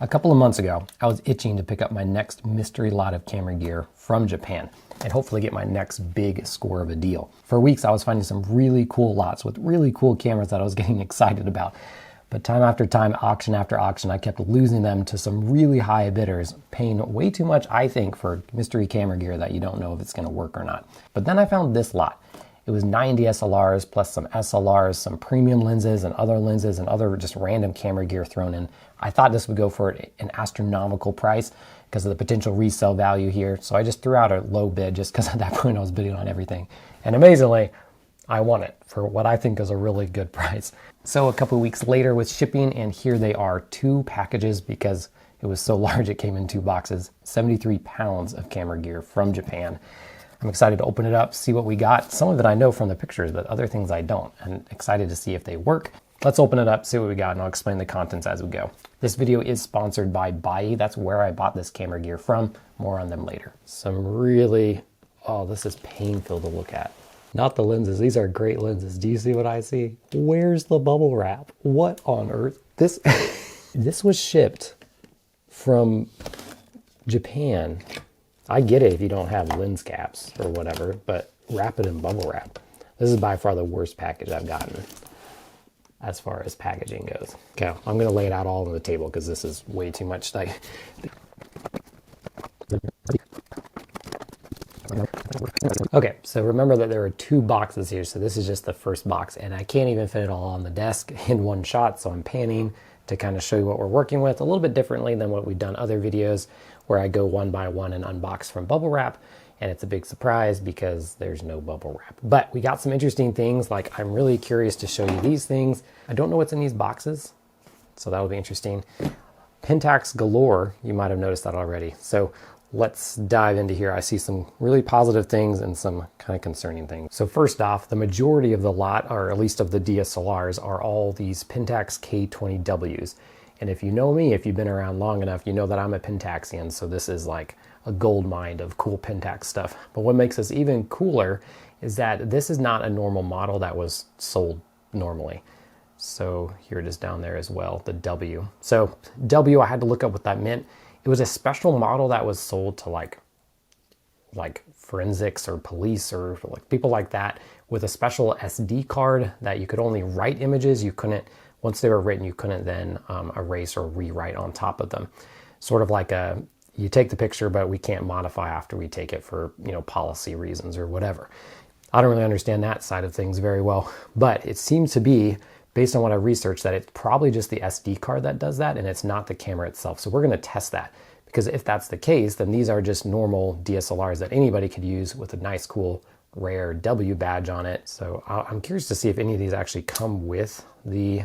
A couple of months ago, I was itching to pick up my next mystery lot of camera gear from Japan and hopefully get my next big score of a deal. For weeks, I was finding some really cool lots with really cool cameras that I was getting excited about. But time after time, auction after auction, I kept losing them to some really high bidders, paying way too much, I think, for mystery camera gear that you don't know if it's going to work or not. But then I found this lot. It was 9 DSLRs plus some SLRs, some premium lenses and other just random camera gear thrown in. I thought this would go for an astronomical price because of the potential resale value here. So I just threw out a low bid just because at that point I was bidding on everything. And amazingly, I won it for what I think is a really good price. So a couple of weeks later with shipping, and here they are, 2 packages because it was so large it came in 2 boxes, 73 pounds of camera gear from Japan. I'm excited to open it up, see what we got. Some of it I know from the pictures, but other things I don't, and excited to see if they work. Let's open it up, see what we got, and I'll explain the contents as we go. This video is sponsored by Buyee. That's where I bought this camera gear from. More on them later. Some really, oh, this is painful to look at. Not the lenses, these are great lenses. Do you see what I see? Where's the bubble wrap? What on earth? This, this was shipped from Japan. I get it if you don't have lens caps or whatever, but wrap it in bubble wrap. This is by far the worst package I've gotten as far as packaging goes. Okay, I'm gonna lay it out all on the table because this is way too much. Okay, so remember that there are 2 boxes here, so this is just the first box, and I can't even fit it all on the desk in one shot, so I'm panning to kind of show you what we're working with a little bit differently than what we've done other videos where I go one by one and unbox from bubble wrap, and it's a big surprise because there's no bubble wrap. But we got some interesting things, like I'm really curious to show you these things. I don't know what's in these boxes, so that'll be interesting. Pentax galore, you might have noticed that already. So let's dive into here. I see some really positive things and some kind of concerning things. So first off, the majority of the lot, or at least of the DSLRs, are all these Pentax K20Ws. And if you know me, if you've been around long enough, you know that I'm a Pentaxian, so this is like a gold mine of cool Pentax stuff. But what makes this even cooler is that this is not a normal model that was sold normally. So here it is down there as well, the W. So W, I had to look up what that meant. It was a special model that was sold to like forensics or police or like people like that with a special SD card that you could only write images. You couldn't, once they were written, you couldn't then erase or rewrite on top of them. Sort of like you take the picture, but we can't modify after we take it for, you know, policy reasons or whatever. I don't really understand that side of things very well, but it seems to be, based on what I researched, that it's probably just the SD card that does that and it's not the camera itself. So we're gonna test that, because if that's the case, then these are just normal DSLRs that anybody could use with a nice, cool, rare W badge on it. So I'm curious to see if any of these actually come with the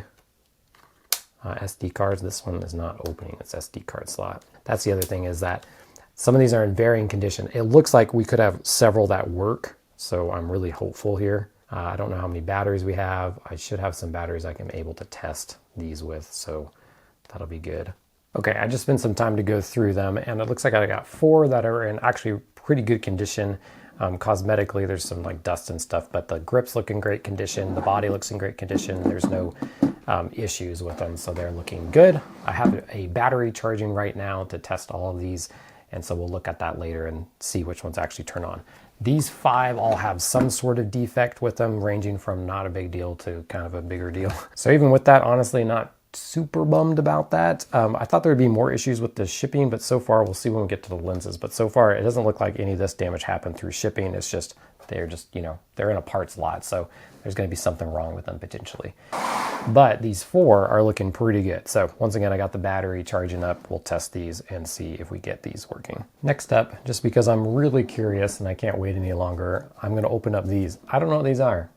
SD cards. This one is not opening its SD card slot. That's the other thing, is that some of these are in varying condition. It looks like we could have several that work, so I'm really hopeful here. I don't know how many batteries we have. I should have some batteries I can able to test these with, so that'll be good. Okay, I just spent some time to go through them, and it looks like I got 4 that are in actually pretty good condition. Cosmetically, there's some like dust and stuff, but the grips look in great condition. The body looks in great condition. There's no issues with them, so they're looking good. I have a battery charging right now to test all of these, and so we'll look at that later and see which ones actually turn on. These 5 all have some sort of defect with them, ranging from not a big deal to kind of a bigger deal. So even with that, honestly, not super bummed about that. I thought there would be more issues with the shipping, but so far, we'll see when we get to the lenses, but so far it doesn't look like any of this damage happened through shipping. It's just, they're just, you know, they're in a parts lot, so there's going to be something wrong with them potentially. But these 4 are looking pretty good. So once again, I got the battery charging up. We'll test these and see if we get these working. Next up, just because I'm really curious and I can't wait any longer, I'm going to open up these. I don't know what these are.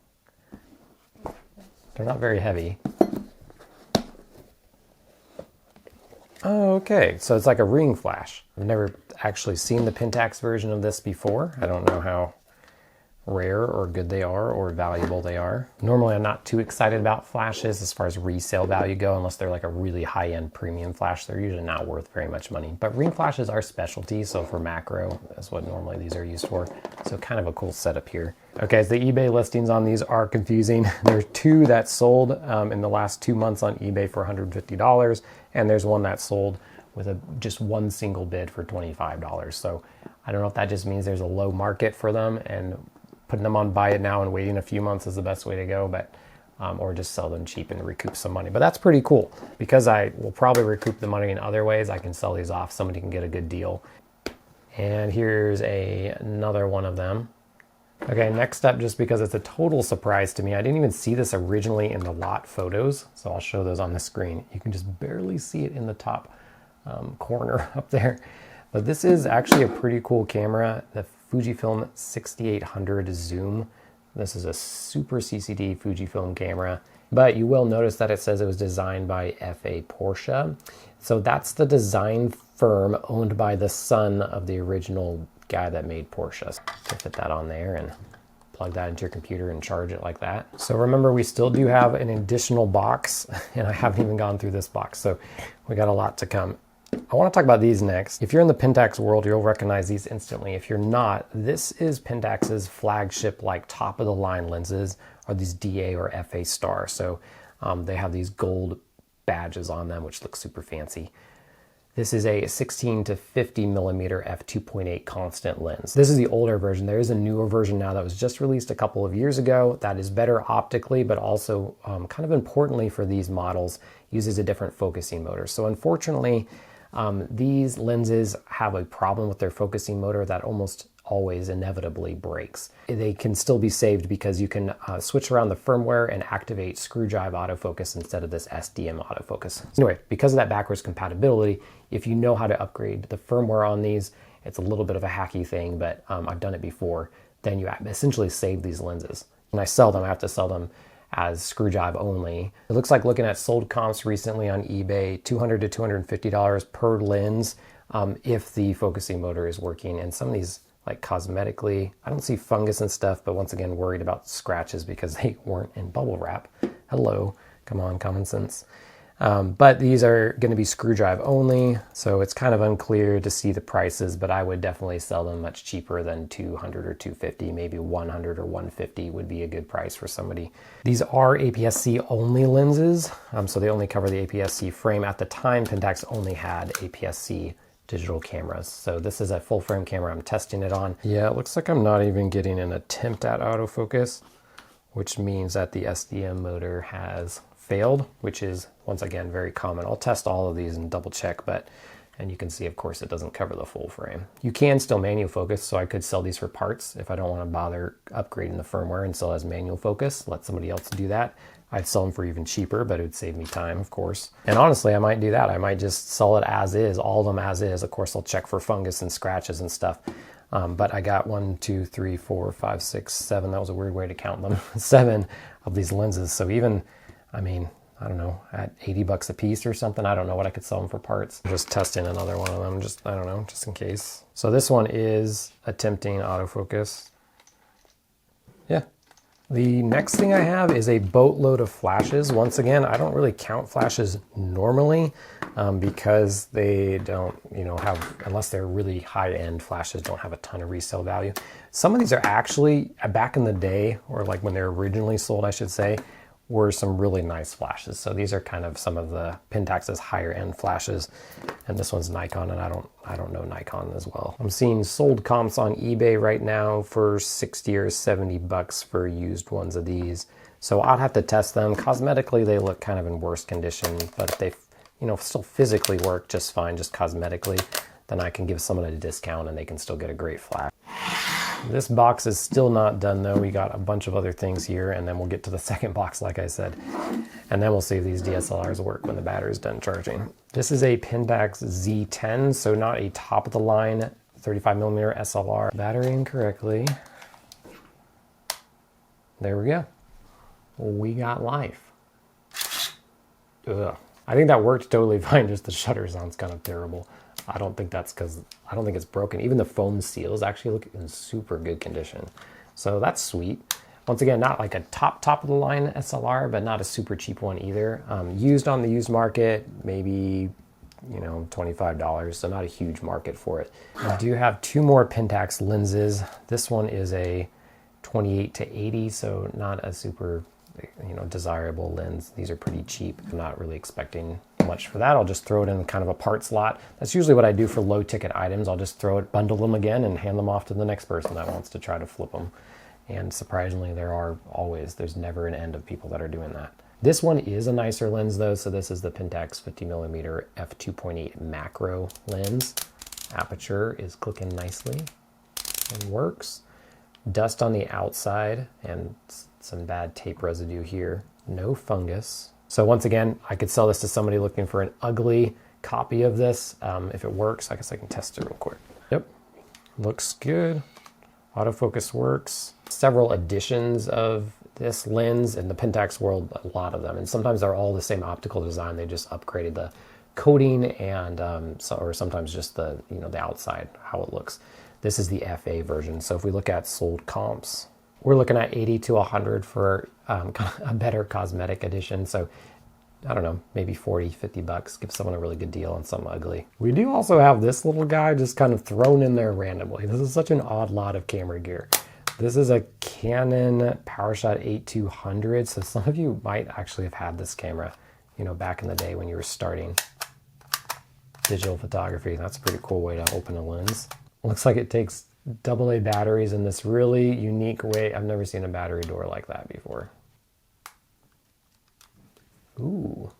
They're not very heavy. Oh, okay, so it's like a ring flash. I've never actually seen the Pentax version of this before. I don't know how rare or good they are or valuable they are. Normally I'm not too excited about flashes as far as resale value go, unless they're like a really high-end premium flash. They're usually not worth very much money, but ring flashes are specialty, so for macro, that's what normally these are used for. So kind of a cool setup here. Okay, so the eBay listings on these are confusing. There's 2 that sold in the last 2 months on eBay for $150, and there's one that sold with just one single bid for $25. So I don't know if that just means there's a low market for them and putting them on buy it now and waiting a few months is the best way to go, but or just sell them cheap and recoup some money. But that's pretty cool because I will probably recoup the money in other ways. I can sell these off. Somebody can get a good deal. And here's another one of them. Okay, next up, just because it's a total surprise to me, I didn't even see this originally in the lot photos. So I'll show those on the screen. You can just barely see it in the top corner up there. But this is actually a pretty cool camera, the Fujifilm 6800 zoom. This is a super CCD Fujifilm camera, but you will notice that it says it was designed by FA Porsche. So that's the design firm owned by the son of the original guy that made Porsche. So fit that on there and plug that into your computer and charge it like that. So remember, we still do have an additional box, and I haven't even gone through this box, so we got a lot to come. I want to talk about these next. If you're in the Pentax world, you'll recognize these instantly. If you're not, this is Pentax's flagship, like top of the line lenses, are these DA or FA Star. So they have these gold badges on them, which look super fancy. This is a 16 to 50 millimeter f2.8 constant lens. This is the older version. There is a newer version now that was just released a couple of years ago that is better optically, but also kind of importantly for these models, uses a different focusing motor. So unfortunately, these lenses have a problem with their focusing motor that almost always inevitably breaks. They can still be saved because you can switch around the firmware and activate screw drive autofocus instead of this SDM autofocus. So anyway, because of that backwards compatibility, if you know how to upgrade the firmware on these, it's a little bit of a hacky thing, but I've done it before, then you essentially save these lenses. When I sell them, I have to sell them as screw drive only. It looks like, looking at sold comps recently on eBay, $200 to $250 per lens if the focusing motor is working. And some of these, like cosmetically, I don't see fungus and stuff, but once again, worried about scratches because they weren't in bubble wrap. Hello, come on, common sense. But these are going to be screw drive only, so it's kind of unclear to see the prices, but I would definitely sell them much cheaper than $200 or $250, maybe $100 or $150 would be a good price for somebody. These are APS-C only lenses, so they only cover the APS-C frame. At the time, Pentax only had APS-C digital cameras. So this is a full frame camera I'm testing it on. Yeah, it looks like I'm not even getting an attempt at autofocus, which means that the SDM motor has failed, which is once again very common. I'll test all of these and double check, and you can see, of course, it doesn't cover the full frame. You can still manual focus, so I could sell these for parts if I don't want to bother upgrading the firmware and sell as manual focus, let somebody else do that. I'd sell them for even cheaper, but it would save me time, of course. And honestly, I might do that. I might just sell it as is, all of them as is. Of course, I'll check for fungus and scratches and stuff. But I got 1, 2, 3, 4, 5, 6, 7. That was a weird way to count them. 7 of these lenses. So even, I mean, I don't know, at $80 a piece or something, I don't know what I could sell them for parts. Just testing another one of them, just, I don't know, just in case. So this one is attempting autofocus. Yeah. The next thing I have is a boatload of flashes. Once again, I don't really count flashes normally because they don't, have, unless they're really high-end flashes, don't have a ton of resale value. Some of these are actually, back in the day, or like when they're originally sold, I should say, were some really nice flashes. So these are kind of some of the Pentax's higher end flashes. And this one's Nikon, and I don't know Nikon as well. I'm seeing sold comps on eBay right now for 60 or 70 bucks for used ones of these. So I'd have to test them. Cosmetically, they look kind of in worse condition, but if they, still physically work just fine, just cosmetically, then I can give someone a discount and they can still get a great flash. This box is still not done though. We got a bunch of other things here, and then we'll get to the second box, like I said. And then we'll see if these DSLRs work when the battery's done charging. This is a Pentax Z10, so not a top of the line 35mm SLR. Battery incorrectly. There we go. We got life. Ugh. I think that worked totally fine, just the shutter sounds kind of terrible. I don't think that's because, I don't think it's broken. Even the foam seals actually look in super good condition. So that's sweet. Once again, not like a top of the line SLR, but not a super cheap one either. Used on the used market, maybe, $25, so not a huge market for it. I do have 2 more Pentax lenses. This one is a 28 to 80, so not a super desirable lens. These are pretty cheap. I'm not really expecting much for that. I'll just throw it in kind of a part slot. That's usually what I do for low ticket items. I'll just throw it, bundle them again, and hand them off to the next person that wants to try to flip them. And surprisingly, there's never an end of people that are doing that. This one is a nicer lens though. So this is the Pentax 50mm f2.8 macro lens. Aperture is clicking nicely and works. Dust on the outside and some bad tape residue here. No fungus. So once again, I could sell this to somebody looking for an ugly copy of this. If it works, I guess I can test it real quick. Yep, looks good. Autofocus works. Several editions of this lens in the Pentax world, a lot of them. And sometimes they're all the same optical design. They just upgraded the coating and or sometimes just the outside, how it looks. This is the FA version. So if we look at sold comps, we're looking at 80 to 100 for a better cosmetic edition. So I don't know, maybe 40, 50 bucks. Give someone a really good deal on something ugly. We do also have this little guy just kind of thrown in there randomly. This is such an odd lot of camera gear. This is a Canon PowerShot 8200. So some of you might actually have had this camera, back in the day when you were starting digital photography. That's a pretty cool way to open a lens. Looks like it takes AA batteries in this really unique way. I've never seen a battery door like that before. Ooh,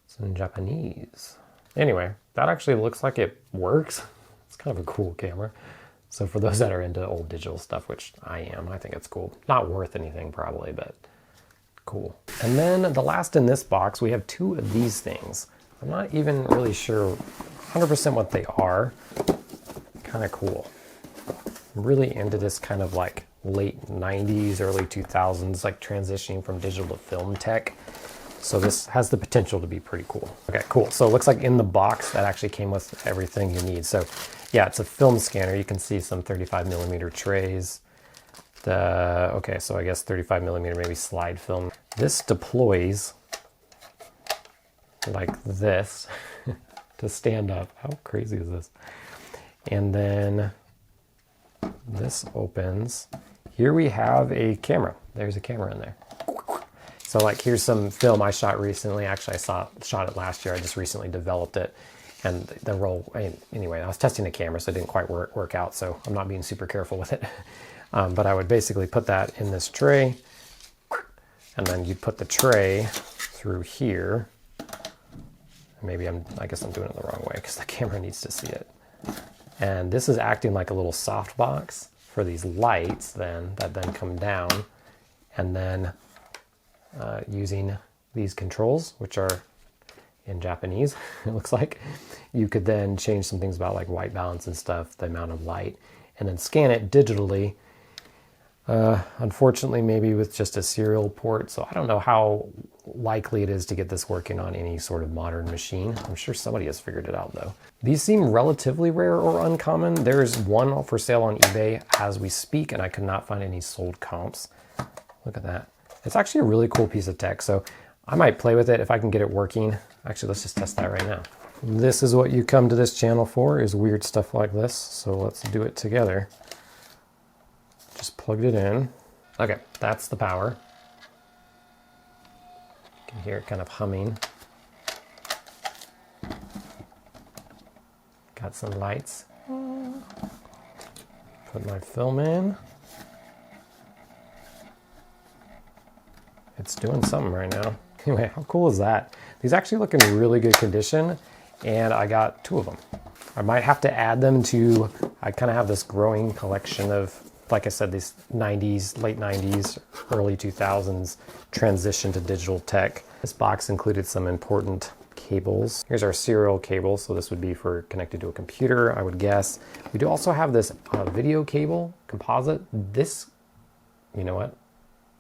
it's in Japanese. Anyway, that actually looks like it works. It's kind of a cool camera. So for those that are into old digital stuff, which I am, I think it's cool. Not worth anything probably, but cool. And then the last in this box, we have two of these things. I'm not even really sure 100% what they are. Kind of cool. I'm really into this kind of like late 90s, early 2000s, like transitioning from digital to film tech. So this has the potential to be pretty cool. Okay, cool. So it looks like in the box that actually came with everything you need. So yeah, it's a film scanner. You can see some 35mm trays. Okay, so I guess 35mm maybe slide film. This deploys like this to stand up. How crazy is this? And then this opens. Here we have a camera. There's a camera in there. So like here's some film I shot recently. Actually, I shot it last year. I just recently developed it. And the roll, anyway, I was testing the camera, so it didn't quite work out. So I'm not being super careful with it. But I would basically put that in this tray. And then you put the tray through here. Maybe I guess I'm doing it the wrong way because the camera needs to see it. And this is acting like a little soft box for these lights that then come down. And then using these controls, which are in Japanese, it looks like, you could then change some things about like white balance and stuff, the amount of light, and then scan it digitally. Unfortunately, maybe with just a serial port. So I don't know how likely it is to get this working on any sort of modern machine. I'm sure somebody has figured it out though. These seem relatively rare or uncommon. There's one for sale on eBay as we speak, and I could not find any sold comps. Look at that. It's actually a really cool piece of tech. So I might play with it if I can get it working. Actually, let's just test that right now. This is what you come to this channel for, is weird stuff like this. So let's do it together. Just plugged it in. Okay, that's the power. You can hear it kind of humming. Got some lights. Put my film in. It's doing something right now. Anyway, how cool is that? These actually look in really good condition, and I got two of them. I might have to add them to, I kind of have this growing collection of, like I said, these 90s, late 90s, early 2000s transition to digital tech. This box included some important cables. Here's our serial cable, so this would be for connected to a computer, I would guess. We do also have this video cable, composite. This, you know what?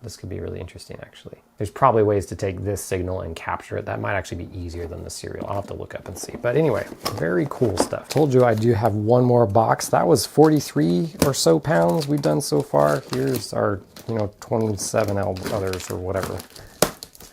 This could be really interesting, actually. There's probably ways to take this signal and capture it. That might actually be easier than the serial. I'll have to look up and see. But anyway, very cool stuff. Told you I do have one more box. That was 43 or so pounds we've done so far. Here's our, 27 others or whatever.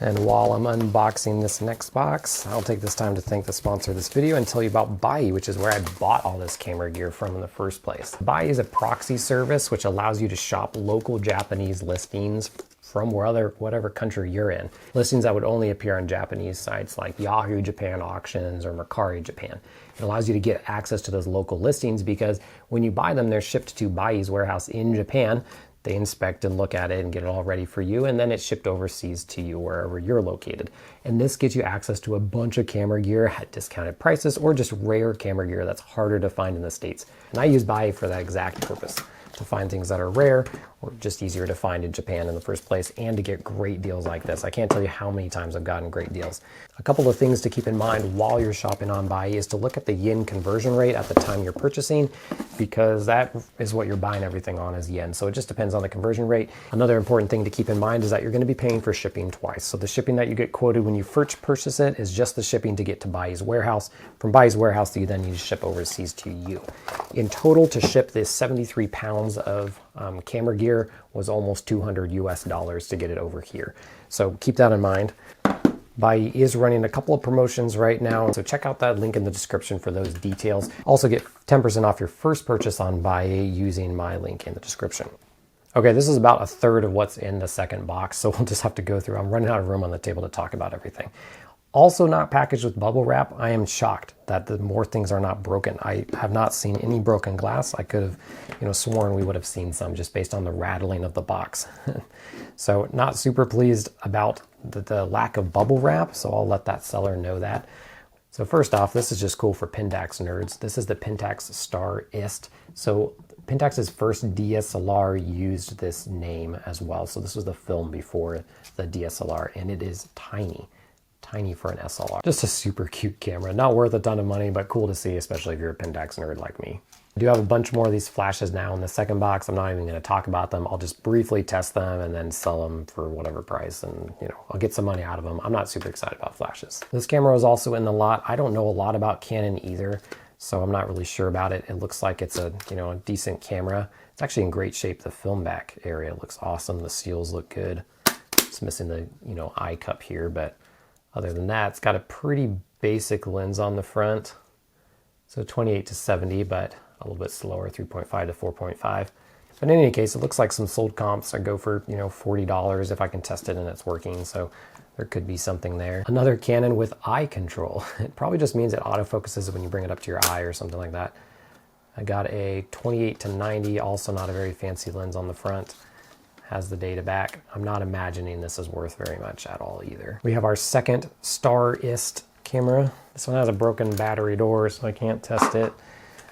And while I'm unboxing this next box, I'll take this time to thank the sponsor of this video and tell you about Buyee, which is where I bought all this camera gear from in the first place. Buyee is a proxy service which allows you to shop local Japanese listings from whatever country you're in. Listings that would only appear on Japanese sites like Yahoo Japan Auctions or Mercari Japan. It allows you to get access to those local listings because when you buy them, they're shipped to Buyee's warehouse in Japan. They inspect and look at it and get it all ready for you, and then it's shipped overseas to you wherever you're located. And this gets you access to a bunch of camera gear at discounted prices or just rare camera gear that's harder to find in the States. And I use Buyee for that exact purpose, to find things that are rare or just easier to find in Japan in the first place and to get great deals like this. I can't tell you how many times I've gotten great deals. A couple of things to keep in mind while you're shopping on Buyee is to look at the yen conversion rate at the time you're purchasing, because that is what you're buying everything on is yen. So it just depends on the conversion rate. Another important thing to keep in mind is that you're going to be paying for shipping twice. So the shipping that you get quoted when you first purchase it is just the shipping to get to Buyee's warehouse. From Buyee's warehouse, you then need to ship overseas to you. In total, to ship this 73 pounds of camera gear was almost $200 US to get it over here. So keep that in mind. Buyee is running a couple of promotions right now, so check out that link in the description for those details. Also get 10% off your first purchase on Buyee using my link in the description. Okay, this is about a third of what's in the second box, so we'll just have to go through. I'm running out of room on the table to talk about everything. Also not packaged with bubble wrap. I am shocked that the more things are not broken. I have not seen any broken glass. I could have, sworn we would have seen some just based on the rattling of the box. So not super pleased about the lack of bubble wrap, so I'll let that seller know that. So first off, this is just cool for Pentax nerds. This is the Pentax Star Ist. So Pentax's first DSLR used this name as well. So this was the film before the DSLR, and it is tiny for an SLR. Just a super cute camera. Not worth a ton of money, but cool to see, especially if you're a Pentax nerd like me. I do have a bunch more of these flashes now in the second box. I'm not even going to talk about them. I'll just briefly test them and then sell them for whatever price, and I'll get some money out of them. I'm not super excited about flashes. This camera was also in the lot. I don't know a lot about Canon either, so I'm not really sure about it. It looks like it's a a decent camera. It's actually in great shape. The film back area looks awesome. The seals look good. It's missing the eye cup here, but other than that, it's got a pretty basic lens on the front. So 28 to 70, but a little bit slower, 3.5 to 4.5. But in any case, it looks like some sold comps. I go for, $40 if I can test it and it's working. So there could be something there. Another Canon with eye control. It probably just means it autofocuses when you bring it up to your eye or something like that. I got a 28 to 90, also not a very fancy lens on the front. Has the data back. I'm not imagining this is worth very much at all either. We have our second Star Ist camera. This one has a broken battery door, so I can't test it.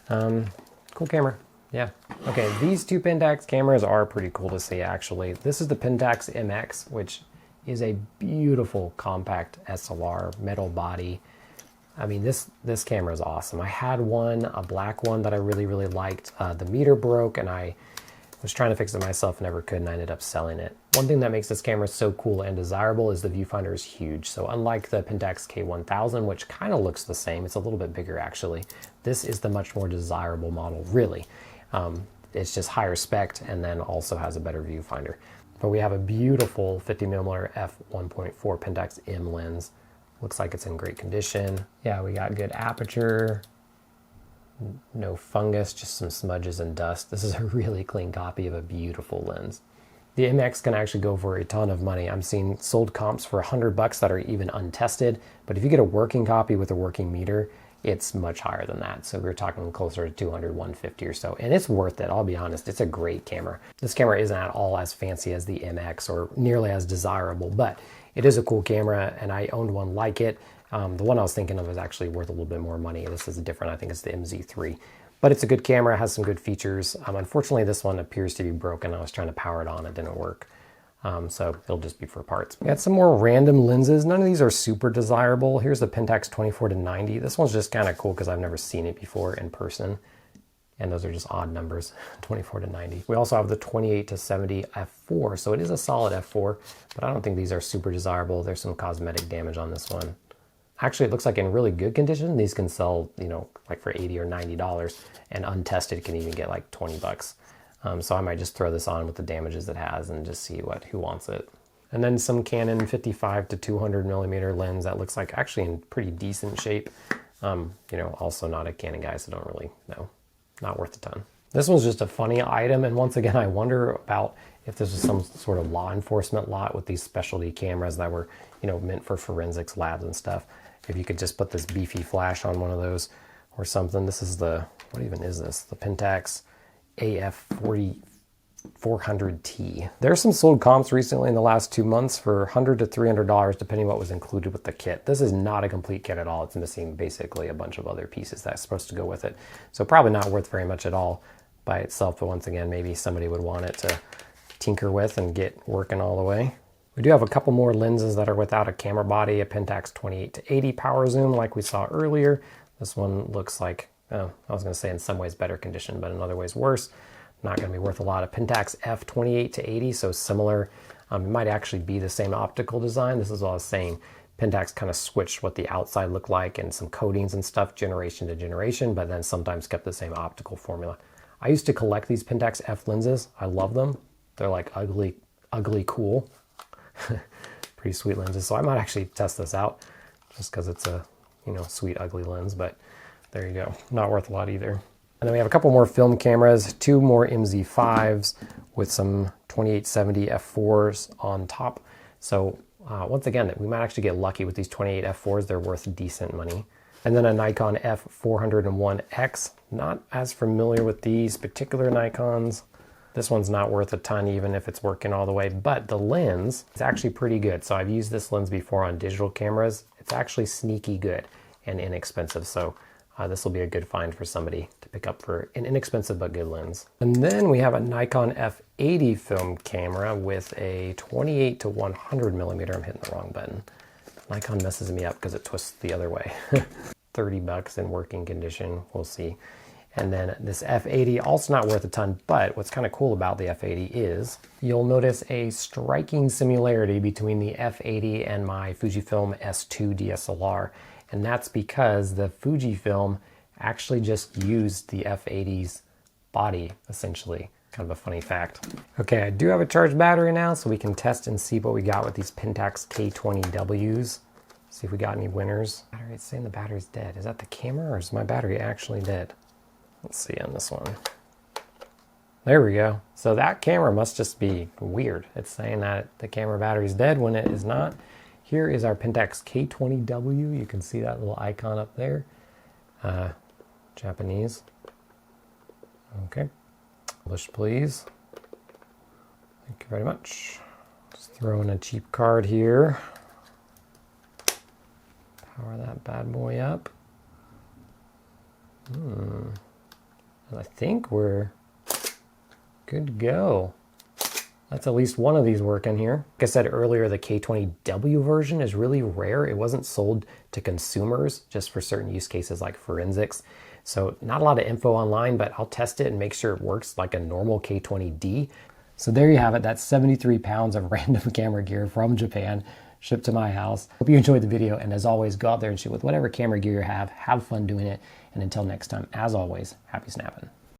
Cool camera. Yeah. Okay, these two Pentax cameras are pretty cool to see, actually. This is the Pentax MX, which is a beautiful compact SLR, metal body. I mean, this camera is awesome. I had one, a black one that I really, really liked. The meter broke, and I was trying to fix it myself, never could, and I ended up selling it. One thing that makes this camera so cool and desirable is the viewfinder is huge. So unlike the Pentax K1000, which kind of looks the same, it's a little bit bigger actually. This is the much more desirable model, really. It's just higher spec and then also has a better viewfinder. But we have a beautiful 50mm f1.4 Pentax M lens. Looks like it's in great condition. Yeah, we got good aperture. No fungus, just some smudges and dust. This is a really clean copy of a beautiful lens. The MX can actually go for a ton of money. I'm seeing sold comps for $100 that are even untested, but if you get a working copy with a working meter, it's much higher than that. So we're talking closer to 200, 150 or so, and it's worth it. I'll be honest, it's a great camera. This camera isn't at all as fancy as the MX or nearly as desirable, but it is a cool camera, and I owned one like it. The one I was thinking of is actually worth a little bit more money. This is different. I think it's the MZ3. But it's a good camera, has some good features. Unfortunately, this one appears to be broken. I was trying to power it on, it didn't work. So it'll just be for parts. We got some more random lenses. None of these are super desirable. Here's the Pentax 24 to 90. This one's just kind of cool because I've never seen it before in person. And those are just odd numbers, 24 to 90. We also have the 28 to 70 f4. So it is a solid f4, but I don't think these are super desirable. There's some cosmetic damage on this one. Actually, it looks like in really good condition, these can sell, like for $80 or $90, and untested can even get like $20. So I might just throw this on with the damages it has and just see who wants it. And then some Canon 55 to 200mm lens that looks like actually in pretty decent shape. Also not a Canon guy, so don't really know. Not worth a ton. This one's just a funny item, and once again, I wonder about if this was some sort of law enforcement lot with these specialty cameras that were, meant for forensics labs and stuff. If you could just put this beefy flash on one of those or something. This is what even is this? The Pentax AF400T. There's some sold comps recently in the last 2 months for $100 to $300, depending what was included with the kit. This is not a complete kit at all. It's missing basically a bunch of other pieces that's supposed to go with it. So probably not worth very much at all by itself, but once again, maybe somebody would want it to tinker with and get working all the way. We do have a couple more lenses that are without a camera body, a Pentax 28 to 80 power zoom like we saw earlier. This one looks like, I was going to say in some ways better condition, but in other ways worse. Not going to be worth a lot. A Pentax F28 to 80, so similar. It might actually be the same optical design. This is what I was saying. Pentax kind of switched what the outside looked like and some coatings and stuff generation to generation, but then sometimes kept the same optical formula. I used to collect these Pentax F lenses. I love them. They're like ugly cool. Pretty sweet lenses. So I might actually test this out just because it's a, sweet ugly lens, but there you go. Not worth a lot either. And then we have a couple more film cameras, 2 more MZ5s with some 2870 f4s on top. So once again, we might actually get lucky with these 28 f4s. They're worth decent money. And then a Nikon F401X. Not as familiar with these particular Nikons. This one's not worth a ton even if it's working all the way, but the lens is actually pretty good. So I've used this lens before on digital cameras. It's actually sneaky good and inexpensive. So this will be a good find for somebody to pick up for an inexpensive but good lens. And then we have a Nikon F80 film camera with a 28 to 100 millimeter. I'm hitting the wrong button. Nikon messes me up because it twists the other way. $30 in working condition. We'll see. And then this F80, also not worth a ton, but what's kind of cool about the F80 is you'll notice a striking similarity between the F80 and my Fujifilm S2 DSLR. And that's because the Fujifilm actually just used the F80's body, essentially. Kind of a funny fact. Okay, I do have a charged battery now, so we can test and see what we got with these Pentax K20Ws. See if we got any winners. It's saying the battery's dead. Is that the camera or is my battery actually dead? Let's see on this one. There we go. So that camera must just be weird. It's saying that the camera battery's dead when it is not. Here is our Pentax K20W. You can see that little icon up there. Japanese. Okay. English, please. Thank you very much. Just throw in a cheap card here. Power that bad boy up. I think we're good to go. That's at least one of these working here. Like I said earlier, the K20W version is really rare. It wasn't sold to consumers, just for certain use cases like forensics. So not a lot of info online, but I'll test it and make sure it works like a normal K20D. So there you have it. That's 73 pounds of random camera gear from Japan, shipped to my house. Hope you enjoyed the video, and as always, go out there and shoot with whatever camera gear you have fun doing it, and until next time, as always, happy snapping.